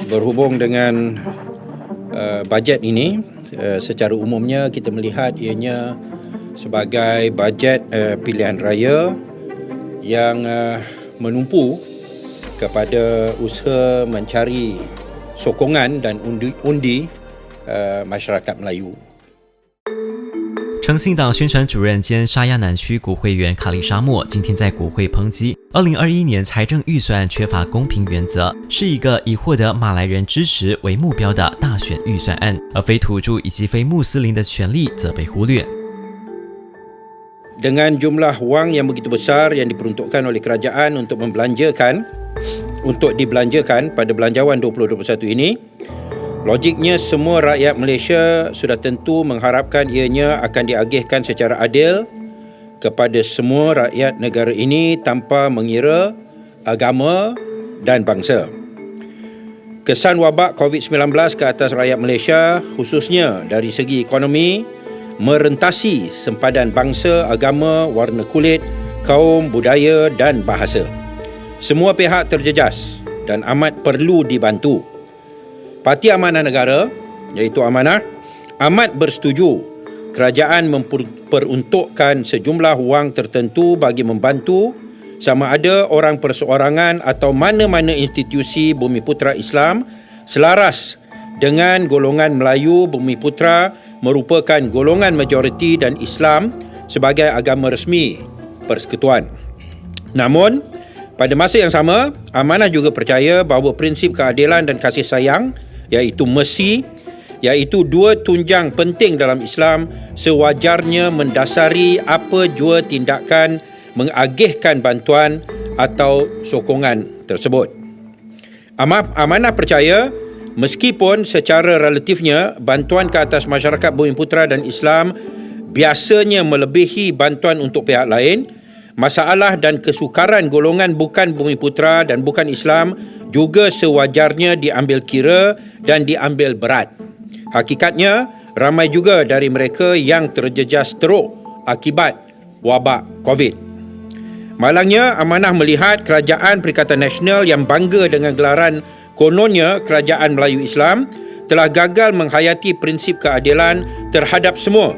Berhubung dengan bajet ini, secara umumnya kita melihat ianya sebagai bajet pilihan raya yang menumpu kepada usaha mencari sokongan dan undi masyarakat Melayu. 诚信党宣传主任兼沙亚南区国会议员卡利沙莫今天在国会抨击2021年财政预算案缺乏公平原则，是一个以获得马来人支持为目标的大选预算案，而非土著以及非穆斯林的权利则被忽略。 Dengan jumlah wang yang begitu besar yang diperuntukkan oleh kerajaan untuk dibelanjakan pada Belanjawan 2021 ini, logiknya semua rakyat Malaysia sudah tentu mengharapkan ianya akan diagihkan secara adil kepada semua rakyat negara ini tanpa mengira agama dan bangsa. Kesan wabak COVID-19 ke atas rakyat Malaysia, khususnya dari segi ekonomi, merentasi sempadan bangsa, agama, warna kulit, kaum, budaya dan bahasa. Semua pihak terjejas dan amat perlu dibantu. Parti Amanah Negara, iaitu Amanah, amat bersetuju kerajaan memperuntukkan sejumlah wang tertentu bagi membantu sama ada orang perseorangan atau mana-mana institusi Bumiputera Islam selaras dengan golongan Melayu Bumiputera merupakan golongan majoriti dan Islam sebagai agama resmi Persekutuan. Namun, pada masa yang sama, Amanah juga percaya bahawa prinsip keadilan dan kasih sayang, iaitu mercy, iaitu dua tunjang penting dalam Islam, sewajarnya mendasari apa jua tindakan mengagihkan bantuan atau sokongan tersebut. Amanah percaya meskipun secara relatifnya bantuan ke atas masyarakat Bumiputera dan Islam biasanya melebihi bantuan untuk pihak lain, masalah dan kesukaran golongan bukan Bumiputera dan bukan Islam juga sewajarnya diambil kira dan diambil berat. Hakikatnya, ramai juga dari mereka yang terjejas teruk akibat wabak COVID. Malangnya, Amanah melihat Kerajaan Perikatan Nasional yang bangga dengan gelaran kononnya Kerajaan Melayu Islam telah gagal menghayati prinsip keadilan terhadap semua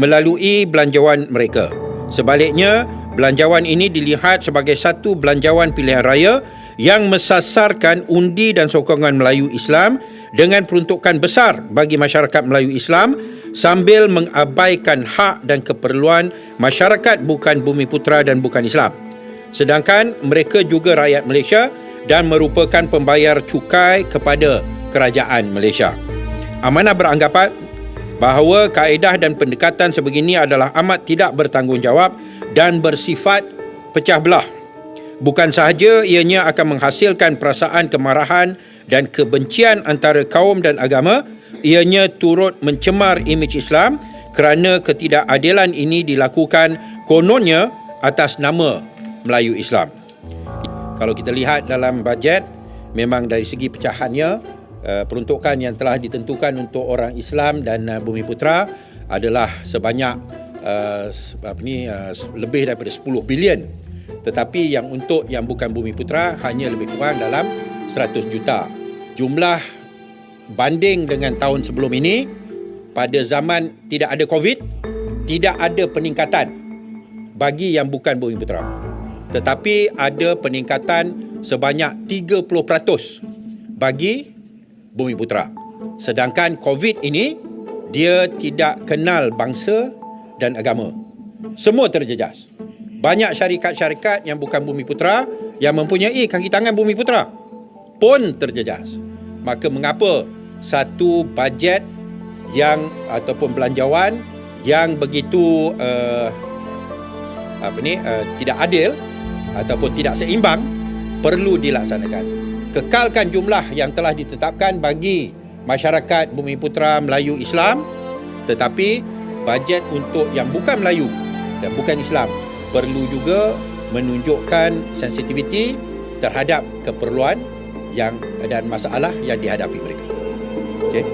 melalui belanjawan mereka. Sebaliknya, belanjawan ini dilihat sebagai satu belanjawan pilihan raya yang mensasarkan undi dan sokongan Melayu Islam dengan peruntukan besar bagi masyarakat Melayu Islam sambil mengabaikan hak dan keperluan masyarakat bukan Bumiputera dan bukan Islam. Sedangkan mereka juga rakyat Malaysia dan merupakan pembayar cukai kepada kerajaan Malaysia. Amanah beranggapan bahawa kaedah dan pendekatan sebegini adalah amat tidak bertanggungjawab dan bersifat pecah belah. Bukan sahaja ianya akan menghasilkan perasaan kemarahan dan kebencian antara kaum dan agama, ianya turut mencemar imej Islam kerana ketidakadilan ini dilakukan kononnya atas nama Melayu Islam. Kalau kita lihat dalam bajet, memang dari segi pecahannya, peruntukan yang telah ditentukan untuk orang Islam dan Bumiputera adalah sebanyak lebih daripada 10 bilion. Tetapi yang untuk yang bukan Bumiputera hanya lebih kurang dalam 100 juta. Jumlah banding dengan tahun sebelum ini, pada zaman tidak ada COVID, tidak ada peningkatan bagi yang bukan Bumiputera. Tetapi ada peningkatan sebanyak 30% bagi Bumiputera. Sedangkan COVID ini, dia tidak kenal bangsa dan agama. Semua terjejas. Banyak syarikat-syarikat yang bukan Bumiputera yang mempunyai kaki tangan Bumiputera pun terjejas. Maka mengapa satu bajet yang ataupun belanjawan yang begitu tidak adil ataupun tidak seimbang perlu dilaksanakan. Kekalkan jumlah yang telah ditetapkan bagi masyarakat Bumiputera Melayu Islam, tetapi bajet untuk yang bukan Melayu dan bukan Islam perlu juga menunjukkan sensitiviti terhadap keperluan yang dan masalah yang dihadapi mereka. Okey.